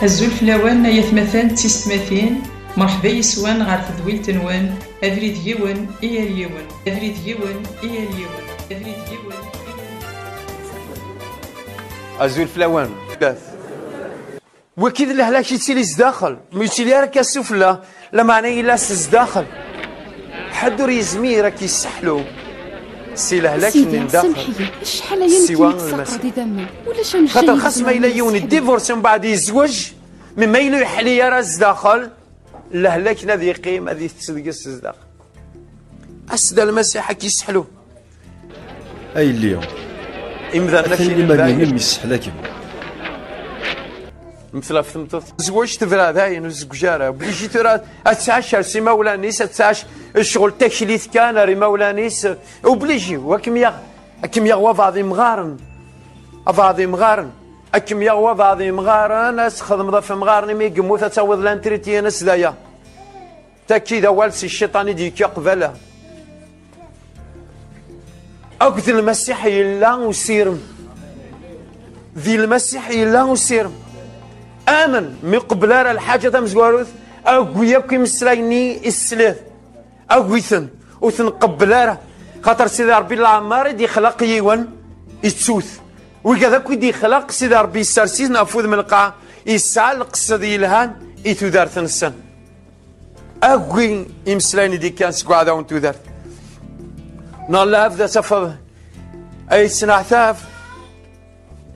الزول فلاوان يثمثان تيستماثين مرحبا يسوان غار تدويل تنوان أفريد يون إيال يون أفريد يون إيال يون أفريد يون الزول فلاوان وكيد لهلاك يتسيلي زداخل ما يتسيلي راك السفلى لا معنى إلا زداخل حد يزمي راك يسحلو سي لهلاك من داخل شحال يمكن تسقط دمه ولا شنو خاطر خاص ما إلا يون الديفورس من بعد يزوج مما إلا يحلي راه زداخل لهلاك نادي يقيم هذه تسدقس زداخل أسد المسيح كيسحلو أي اليوم إمذا نفسي اللي يسحلك مثل فهمت زواج تفرا باين وزوجاره بلي جيت راه اتعشر سي مولانيس تاعش الشغل تكليث كان ري مولانيس وبليجي وكم يغوا بعضي مغارن بعضي مغارن اكم يغوا بعضي مغارن اسخدم ضف مغارن مي قموثه تعوض لانتريتي ناس دايا تاكيد اول سي الشيطان يديك يقبله اكثر المسيح يلا وسيرم ذي المسيح يلا وسيرم امن من قبل الحاجه تاع مزواروث اقويا كي مسلايني السلاث اقويثن وتنقبل خاطر سيدي ربي العمار يدي خلق يوان يتسوث وكذا كي خلق سيدي ربي السرسيس نافوذ من القاع يسعى القصه ديال الهان يتودار ثنسن اقوي يمسلايني دي كان سكوادا وانتو دار نالا ذا سفر اي سنعتاف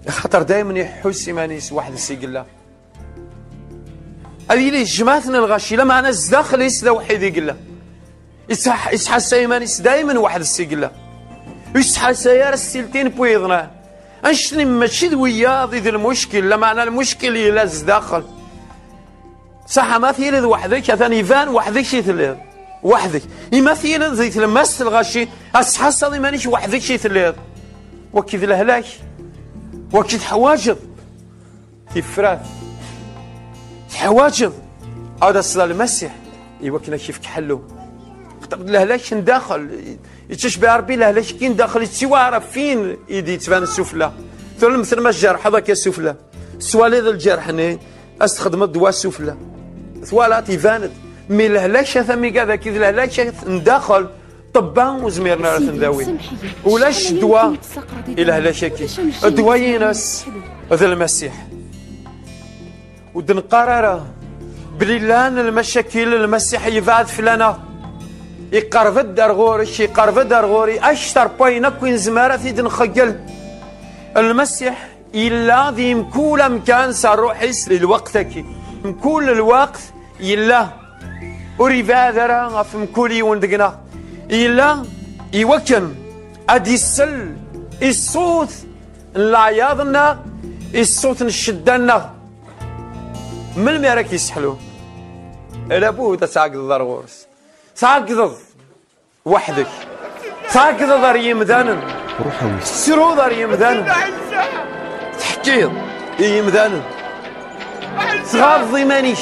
خاطر دائما يحس مانيس واحد السيقلا هذه لي جماعتنا الغاشي لما انا الزداخل يسدا وحيد يقلا يسحس ايمانيس دائما واحد السيقلا يسحس يا السيلتين بويضنا انشني ماشي دويا ضد المشكل لما انا المشكل يلا الزداخل صح ما في لذ وحدك ثاني فان وحدك شي ثلاث وحدك يمثل زي تلمست الغاشي اسحس هذه مانيش وحدك شي ثلاث وكيف الهلاك وكيف حواجب تفراث حواجب هذا صلى المسيح ايوا كنا كيف كحلو لهلاش داخل يتشبه ربي لهلاش كي داخل يتسوى فين يدي تبان السفلى ثم مثل ما الجرح هذاك السفلى سوالي ذا الجرح ني استخدم الدواء السفلى ثوالات يفاند مي لهلاش ثمي كذا كي لهلاش نداخل طبان وزميرنا راه نداوي ولاش الدواء الى هلاش كي الدواء ينس هذا المسيح ودنقرر بلي لان المشاكل المسيح يبعث فلانا يقرب الدرغورش يقرب الدرغوري اشتر بوينه كوين زماره في دنخجل المسيح الا ذي مكول امكان سروحيس للوقتك مكول الوقت يلا وريفادرا في مكولي وندقنا الا يوكن ادي السل الصوت العياضنا الصوت الشدنا من ما راك يسحلو لابو تساقط الضرغورس ساقط وحدك ساقط ضر يمدان روح سرو ضر يمدان تحكيض يمدان صغار ضيمانيش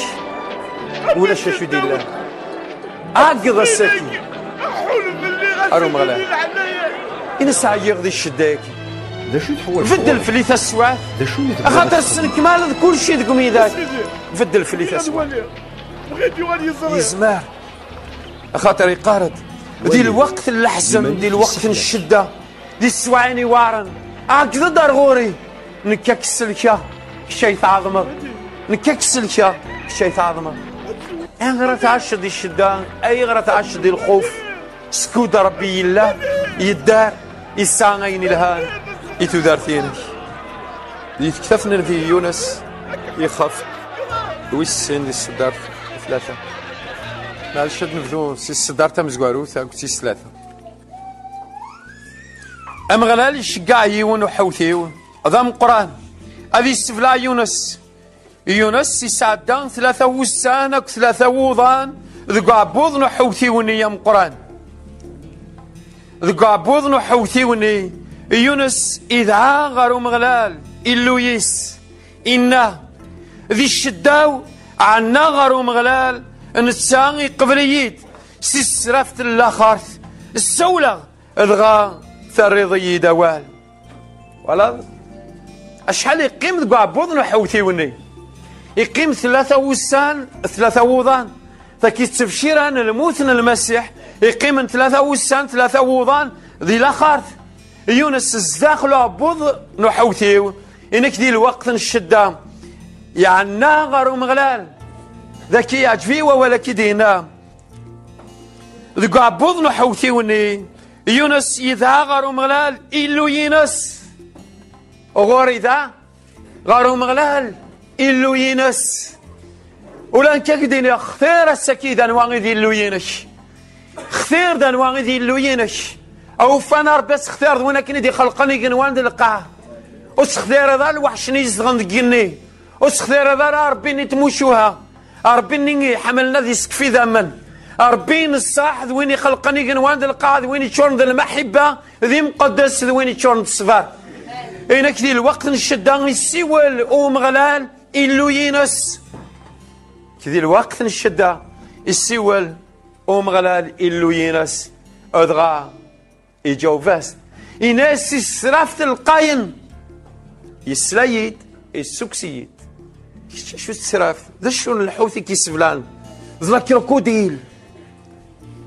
ولا شاشو ديال الله عقد الساكن ارو مغلا إن ساعة يغدي الشداك دا شو تحول فدل فليث السواع دا شو خاطر السن كمال كل شيء دكم يداك فدل فليث السواع يزمار خاطر يقارد دي الوقت اللحزن دي الوقت الشدة دي السواعين وارن عقد درغوري نكاك السلكة شي تعظمه نكاك السلكة شي تعظمه أي غير تعشد دي الشدة أي غير تعشد دي الخوف سكود ربي الله يدار يساغين الهان يتودار ثينك يتكتفنا في يونس يخاف ويسين الصدار ثلاثة معلش نبدو سي الصدار تاع مزكوارو تاع سي ثلاثة أم غلال يشقع يون وحوثيون هذا من القرآن هذه السفلى يونس يسعدان ثلاثة وسان ثلاثة وضان ذو عبوض نحوثيون يا من القرآن ذو عبوض نحوثيون يونس إذا غارو مغلال إلويس إنا ذي الشداو عنا غارو مغلال نتساغي قبلييد سيسرافت اللاخارت السولة الغا ثريضي دوال ولا أشحال يقيم ذو عبوض نحوثيوني يقيم 3 وسان 3 وضان فكي تفشيران الموت المسيح يقيم 3 وسان 3 وضان ذي لاخرت يونس الزاخل عبوض نحوثيو إنك ذي الوقت الشدة يعني غارو مغلال ذاك يعجبي ولا كدينا ذو عبوض نحوثيوني يونس إذا غارو مغلال إلو ينس غور إذا غارو مغلال إلو ينس ولان كدينا خثير السكيدة نواغي ذي إلو ينش خثير دا نواغي ذي إلو ينش أو فانا بس خثير وانا كني دي خلقني قنوان دي القاع وسخثير هذا الوحشني يزغن دقيني وسخثير هذا ربي نتموشوها ربي حملنا ذي سكفي ذمن ربي الصاح ذويني خلقني قنوان دي القاع ذويني تشورن ذي المحبة ذي مقدس ذويني تشورن الصفار إنك ذي الوقت نشدان السيول أو مغلال إلو ينس كذي الوقت نشدان السيول أو مغلال إلو ينس أدغى يجاوباس إناس السرافت القاين يسلايد السكسيد شو السراف ذا شون الحوثي كيسفلان ذا كروكوديل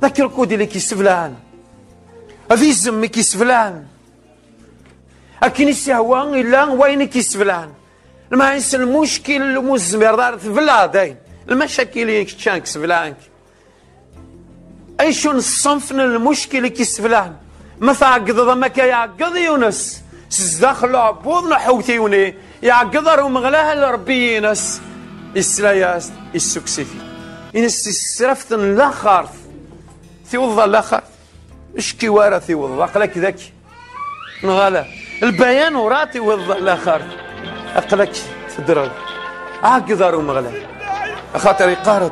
ذا كروكوديل كيسفلان هذي الزم كيسفلان أكين السهوان إلا وين كيسفلان لما ينسى المشكل المزمر دار في داين المشاكل يكتشان كيسفلانك أي شون الصنف المشكل كيسفلان ما تعقد ما كيعقد يونس سداخل عبوضنا حوتيوني يعقد ومغلاها لربي ينس السلاياس السكسفي ينس السرفتن لا خارث ثيوضا لا خارث اشكي وارا ثيوضا اقلك ذاك نغالا البيان وراتي وضا لا خارث اقلك تدرج عقد ومغلاها خاطر يقارد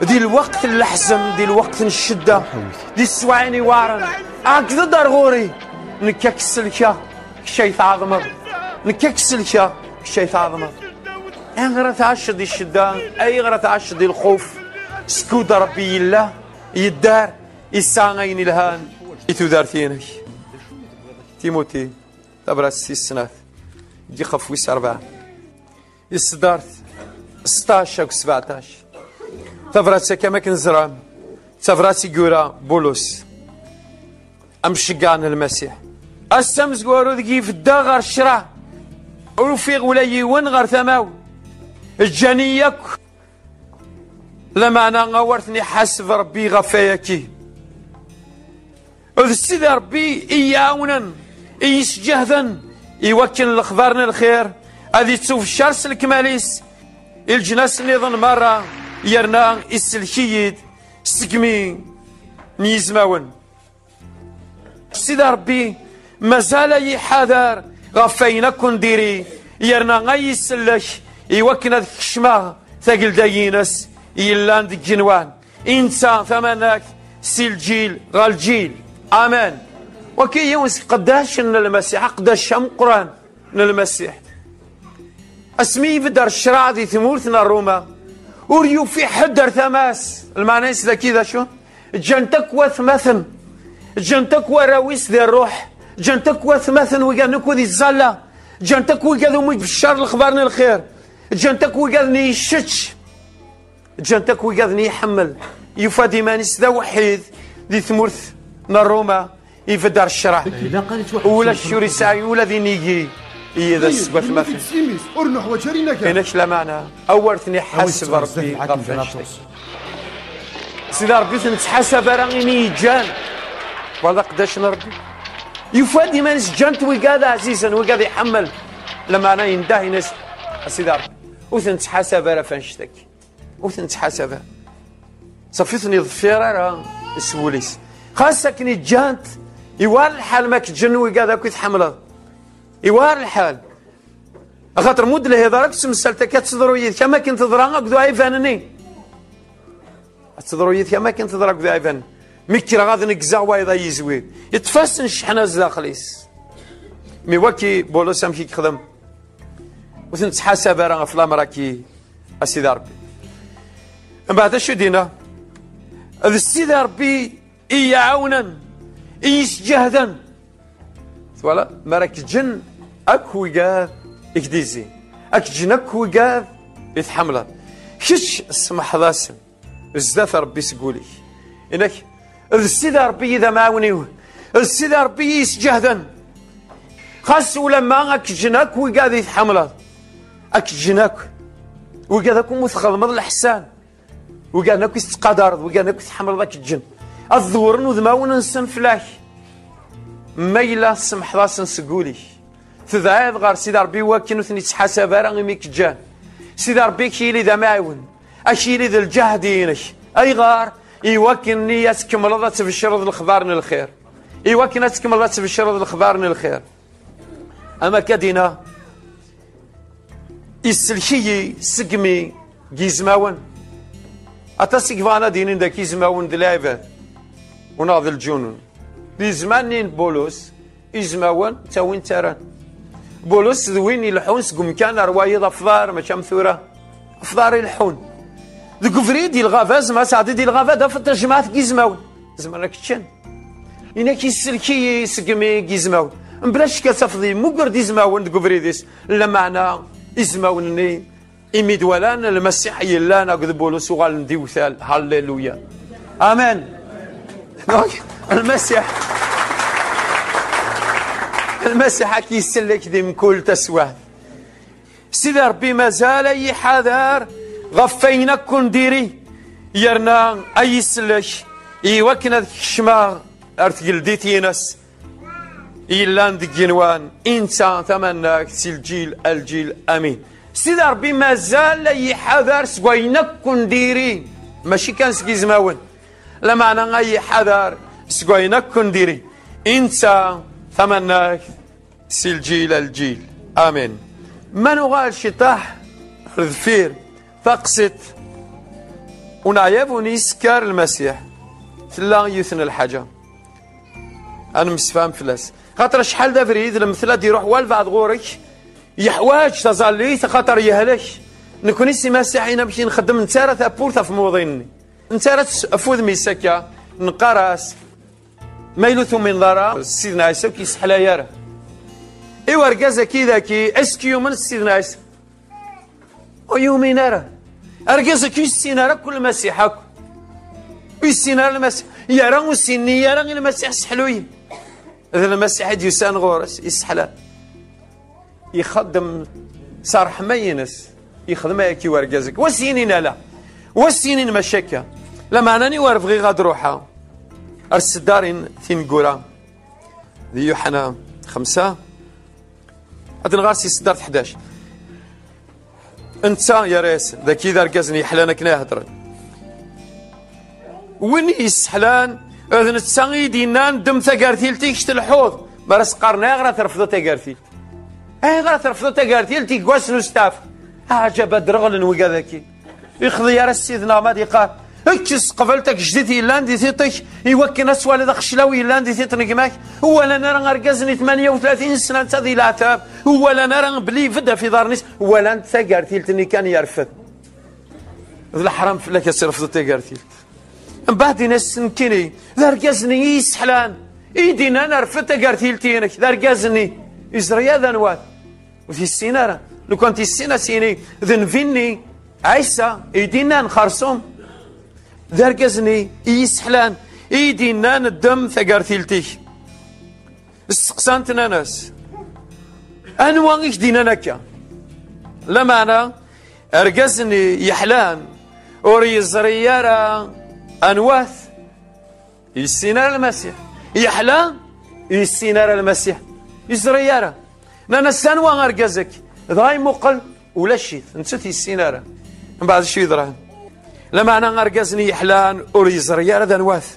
دي الوقت اللحزم دي الوقت الشدة دي السوعيني وارن عقد درغوري نكاك السلكة شي تعظمر نكاك السلكة شي تعظمر اي غير تعشد دي الشدة اي غير تعشد دي الخوف سكود ربي الله يدار يساغين الهان يتودار ثينك تيموتي تبرا 6 سنوات يجي خفويس 4 يصدرت 16 و 17 تفراتي كما كنزرام تفراتي جورا بولس امشقان المسيح السمس قوارو ذكي في الدغر الشرع ورفيق ولا يون غير ثماو الجانيك لما انا غورتني حسب ربي غفاياكي السيد ربي اياونا ايسجهدا يوكل الاخبارنا الخير هذه تشوف الشرس الكماليس الجناس نظن مره يرنا السلكيد سقمي نيزماون سيدي ربي مازال يحذر غفينا كون ديري يرنا غاي يسلك يوكنا ذيك الشماغ ثقل داينس يلان ذيك جنوان انسان ثمنك سيل غالجيل امان وكي يونس قداش المسيح قداش قران المسيح اسمي بدر الشرع ذي ثمورتنا الروما وريو في حدر ثماس المعنى ذا كذا شو جنتك وثمثن جنتك وراويس ذي الروح جنتك وثمثن وقال نكو ذي الزالة جنتك وقال أمي بالشر الخبرنا الخير جنتك وقال يشتش جنتك وقال يحمل يفادي مانيس ذا وحيد ذي ثمورث نروما يفدر الشرع ولا الشوري ساعي ولا ذي نيجي إذا سبث مثل إنش لا معنى أورثني حسب ربي غفشتك سيدي ربي نتحسب راني جان والله قداش نربي يفادي مانيس جانت وقاد عزيزا وقاد يحمل لما أنا يندهي ناس سيدي ربي وثنتحسب راه فنشتك وثنتحسب صفيتني ضفيرة راه السوليس خاصة كني جانت يوار الحال ما كتجن وقاد هاك يتحمل يوار الحال خاطر مود له هضرك سمسلتك كتصدروا يد كما كنت ضرا كذو عيفانني تصدروا يد كما كنت ضرا كذو عيفان مكرا غادي نكزا وايضا يزوي يتفاسن شحنه زاخليس مي وكي بولس امشي كيخدم وتنتحاسب راه في الامراكي السيدي ربي من بعد شو دينا هذا السيدي ربي يعاونا يسجهدا فوالا مراك جن اكو وقاذ اكديزي اك جن اكو وقاذ يتحمل كش السمح ذاسن ازدث ربي سقولي إنك السيد ربي إذا ما ونيوه السيد ربي يسجهدن خاص ولما أكجناك وقاعد يتحمل أكجناك وقاعدكم مثخذ مضل الحسان وقاعدناك يستقدر وقاعدناك يتحمل ذاك الجن الظهور وذماون نسن فلاك ميلا سمح راسن سقولي تذايد غار سيدي ربي واكن ثني تحاسب راه ميك جان سيدي ربي كيلي ذا معاون اشيلي ذا الجهدينك اي غار يوكنني يسكمل ذات في الشرط الخضار الخير يوكن يسكمل ذات في الشرط الخضار الخير اما كدينا يسلكي سقمي جيزماون اتسك فانا دينين ذاك يزماون دلايفات وناض الجنون في زمانين بولس يزماون تاوين تران بولس ذوين يلحون سقم كان روايض افضار ما كم ثوره افضار يلحون ذوك فريدي الغافاز ما سعدي دي الغافا دا في الترجمات كيزماون زمان راك تشن هنا كيسلكي سقمي كيزماون بلاش كتفضي مقرد يزماون ذوك فريديس لا معنى يزماونني إميدولان المسيح يلانا قد بولس وغال نديو ثال هاليلويا آمين المسيح كيسلك ذي من كل تسواه سيدي ربي مازال يحذر غفينا كون ديري يرنا أي سلك يوكنا ذيك الشماغ أرتقل ديتينس إيلان ديك جنوان إنسان ثمناك الجيل أمين سيدي ربي مازال يحذر سقوينا كون ديري ماشي كان سكي زماون لا معنى أي حذر سقوينا كون ديري إنسان ثمناك الجيل آمين ما نغال شطاح رذفير فقصت ونعيب ونسكر المسيح لا يثنى الحاجة أنا مسفهم فلاس خاطر شحال دا فريد المثلة دي يروح والبعض غورك يحواج تظلي خاطر يهلك نكون سي مسيحي نمشي نخدم نتارة ثابورتا في موضيني نتارة أفوذ ميساكا نقراس ميلوثو من ضرا سيدنا عيسى كيسحلا ياره ايوا ركازا كي اسكيو من سيدنا عيسى ويومين راه ركازا كي السيناره كل مسيحك السيناره المسيح يرى والسيني يرى المسيح سحلوين اذا المسيح يسان غورس يسحلا يخدم صار مينس يخدم كي وركازك والسينين لا والسينين مشاكا لما انني ورفغي غاد روحها السدارين ثين قرا ذي يوحنا 5 هاد الغارسي سدارت 11 انت يا ريس ذاك اذا ركزني حلانك نهضر وين يسحلان اذن تساغي دينا ندم ثقارتيلتي كشت الحوض مرس قرنا غرا ترفضو ثقارتيل غرا ترفضو ثقارتيلتي كواس نستاف عجب درغل وكذاكي يخضي يا سيدنا ما دي قال اكس قبلتك جديتي لاندي ثيطك يوكن اسوال ذا خشلاوي لاندي ثيطنك ماك هو لا نرى ركزني 38 سنه تذي العتاب هو لا نرى بلي فدا في دار نيس ولا انت ثقارتيلتني كان يرفض الحرام فلاك يصرف ثقارتيلت من بعد ناس نكني ذا ركزني يسحلان ايدينا نرفض ثقارتيلتينك ذا ركزني ازريا ذا نوات وفي السيناره لو كنت السينه سيني ذن فيني عيسى ايدينا نخرصهم ذرقزني يسحلان ايدينا ندم ثقارتيلتيك استقسانتنا ناس انواع دينا نكا لما انا ارقزني يحلان اوري زريارة انواث يسينار المسيح يحلان يسينار المسيح يزريارة انا سانوا ارقزك ضاي مقل ولا شيء نسيت السينارة من بعد شي يدران لما انا ارقزني يحلان اوريزر يا راه نواث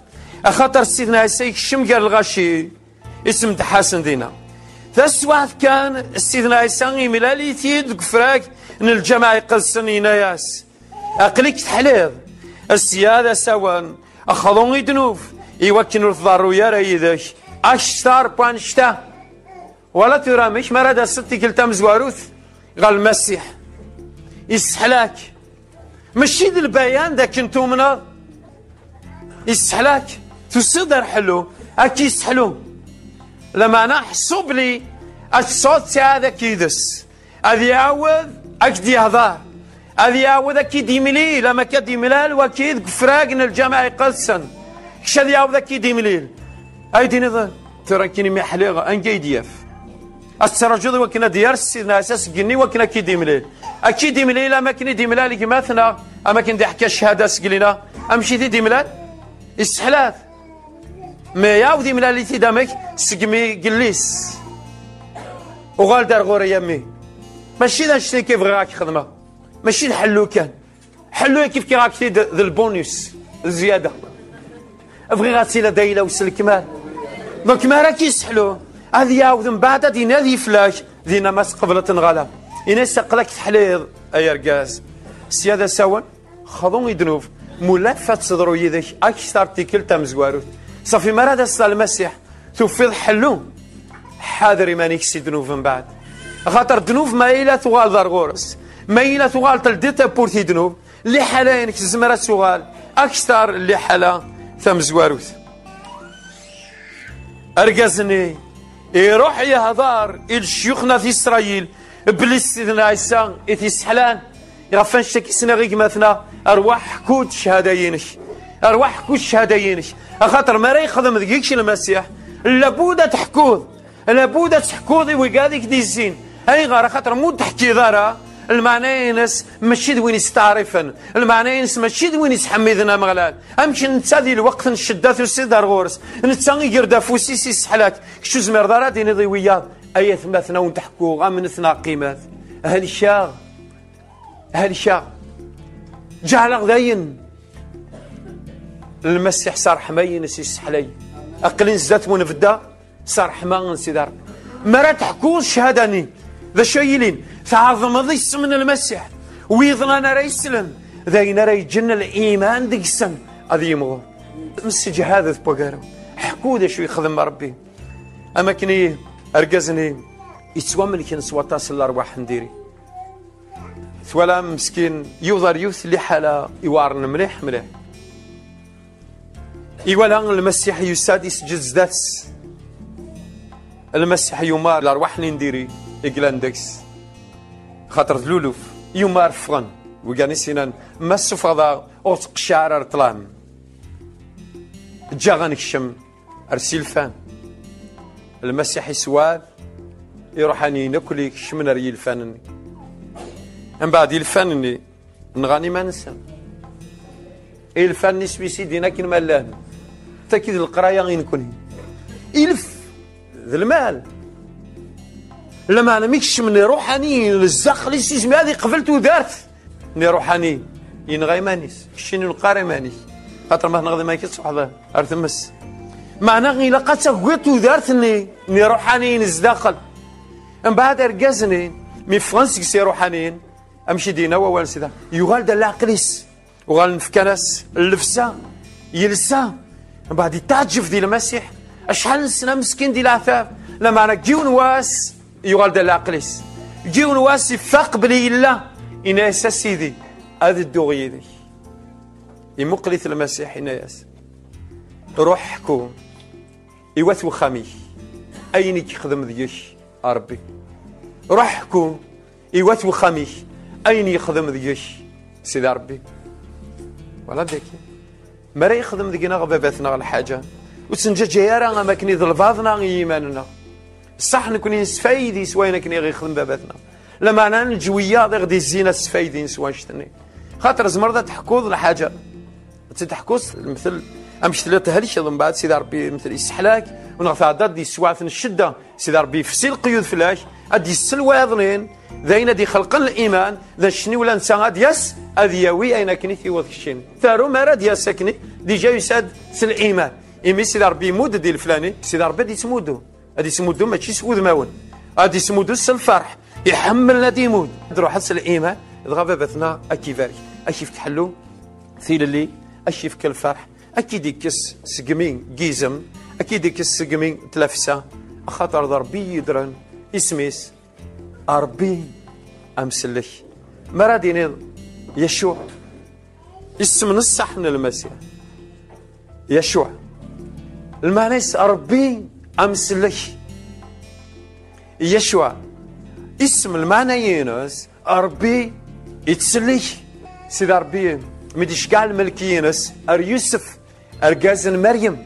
اخاطر سيدنا عيسى الشمقر الغاشي اسم تحاسن دينا ثسواث كان سيدنا عيسى يملالي تيد كفراك ان الجماعه يقلصن يناياس اقليك تحليض السياده سوان اخذون يدنوف يوكنوا الضارو يا ريدك اشتار بانشتا ولا ترى مش مراد ستي كلتا مزواروث قال المسيح يسحلاك ماشي ذا البيان ذاك انتو منا يسحلاك تصدر حلو اكي يسحلو لما انا حسب لي الصوت هذا كيدس هذا يعوض اكدي هذا هذه يعاود أكيد يملي لما كاد يملال وأكيد فراقن الجامعة يقلسن كش هذه يعاود أكيد يمليل أيدي نظر ترى كيني محليغة أنجي دياف السرجود وكنا ديار سيدنا أساس قني وكنا كي ديمليل أكيد ديمليل أما كني ديملال كي مثلا أما كن دي حكى الشهادة سقلينا أمشي دي ديملال استحلات ما يعاود ديملال اللي تدامك سقمي قليس وغال دار غوري يمي ماشي ذا شتي كيف غاك خدمه ماشي نحلو كان حلو كيف كي راك ذا البونيوس الزياده بغي غاتي لا دايله وصل الكمال دونك ما راك يسحلو هذه يعاود من بعد دينا ذي فلاش دينا ما قبلت نغلا إنا سقلك تحليض أي رقاز سيادة سوا خذون يدنوف ملفة صدرو يدك أكثر تيكل تمزوارو صافي مراد أصل المسيح توفيض حلو حاضر مانيك سي دنوف من بعد خاطر دنوف ما إلا ثوال دار غورس ما إلا ثوال تلديتا بورتي دنوف اللي حالينك زمرة ثوال أكثر اللي حالا تمزواروث أرقزني يروح يهضر الشيوخنا في إسرائيل بلي سيدنا عيسى يتسحلان يغفن شتك سنغيق مثلا أرواح كود شهادينش أرواح كود شهادينش أخاطر ما راي يخدم ذيكش المسيح لابد تحكوض لابد تحكوضي وقاديك دي الزين أي غير خاطر مو تحكي ذارا المعنى ينس ماشي دوين يستعرفن المعنى ينس ماشي دوين يسحميذنا مغلال امشي نتسادي الوقت نشدات وسيدار غورس نتساني يردا فوسيسي سحلاك كشو زمر دارا ديني ضيويات اي ثماثنا ونتحكو غامنثنا قيمات اهل الشاغ جعل غداين المسيح صار حماين سحلي اقلين زات ونفدا صار حمان سيدار ما راه تحكوش شهاداني ذا شايلين تعظم ذي من المسيح ويظلنا راه يسلم ذاين راه يجن الايمان ديك السن هذه يمغو مسج هذا بوغارو حكوا ذا شو يخدم ربي اما كني ارقزني يتوامل كي نسواطاس الارواح نديري ثوالا مسكين يوضر يوث اللي حاله يوارن مليح يولا المسيح يساد يسجد ذاتس المسيح يمار الارواح اللي نديري إجلاندكس خاطر ذلولوف يمار فغن وقاني سينان ما السفضاء أو تقشعر طلام جا غنكشم أرسيل فان المسيح يسوال يروحاني ناكل يكشمنا ري الفانني من بعد الفانني نغاني ما ننسى الفان نسبي سيدينا كي مالان تاكيد القرايه غي نكوني الف ذا المال لما انا ميكش من روحاني للزخ لي سيزمي هذه قبلت ودارت ني روحاني ينغي مانيس كشيني القاري مانيس خاطر ما نغضي ما يكتصح هذا ارتمس معناه غي لقات قوت ودارتني ني روحاني نزداخل من بعد رقازني مي فرنسا سي روحانيين امشي دينا ووال سيدا يغال دا العقليس وغال نفكاناس اللفسه يلسا من بعد يتعجف ديال المسيح اشحال سنه مسكين ديال العفاف لما انا جيو نواس يغال دا العقليس جيو نواس يفاق بلي لا إناس سيدي هذا الدغي ذي يمقلث المسيح إناس روح حكوم يوثو خمي أينك يخدم ذيش ربي روح حكوم يوثو خمي أين يخدم ذيش سيدي ربي ولا ديك ما راه يخدم ذينا غباباتنا على الحاجة وتنجا جيارة ما كني ظلفاضنا إيماننا صح نكوني نسفايدي سواينا كني غير يخدم باباتنا لما انا الجويه غادي الزينه السفايدين سوا شتني خاطر زمرده تحكوض الحاجه تتحكوس مثل امشي ثلاثه هذيك من بعد سيدي ربي مثل يسحلاك ونغفى عدد دي سواث الشده سيدي ربي يفسي القيود فلاش ادي السلوى يظنين ذاين دي خلق الايمان ذا شني ولا انسان غاد ياس اذياوي اين كني في وذك الشين ثارو ما راد ياس ساكني ديجا يساد سل الايمان ايمي سيدي ربي يمود ديال الفلاني سيدي ربي دي تمودو هادي تمودو ماشي سود ماون هادي تمودو الفرح يحملنا ديمود نروح حس الايمان دغا بابتنا اكيفارك اشي تحلو ثيل اللي اشي في الفرح اكيد يكس سقمين جيزم اكيد يكس سقمين تلافسه خاطر ربي يدرن اسميس ربي امسلك مرادين يشوع اسم الصحن المسيح يشوع المعنى ربي امسلك يشوع اسم المعنى ينس ربي يتسلي سيدي ربي مديش كاع الملكينس يوسف اركازن مريم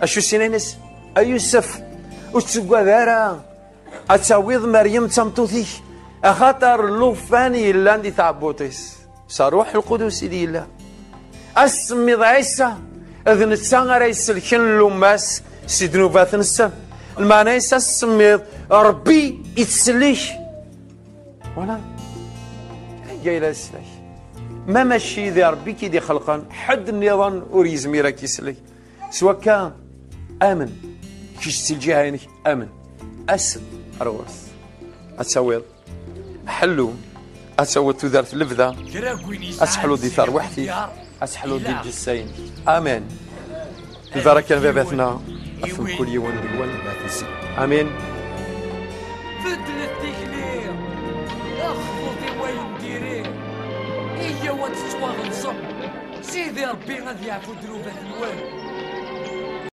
اشو سينينس يوسف وتسوى ذارا اتساويض مريم تمطوثي اخاطر لوفاني لاندي تعبوتيس صاروح القدس دي الله اسمي عيسى اذن تسانغ يسلكن لوماس سيدنوبات نسا المعنى يسمي ربي يتسليش ولا جاي لا يسلي ما ماشي ذي ربي كي دي خلقان حد النظام وريزمي راك يسلي سواء كان امن كيشتي الجهه امن اسد روس اتسويض حلو اتسوي تودرت اللفذه اسحلو دي ثار وحدي اسحلو دي الجسين امين البركه لباباتنا افهم كل يوم امين بدلت تكلير اخفضي وين ديريه هي وتتواغل صب سيدي ربي غادي يعفو دروبات الوالد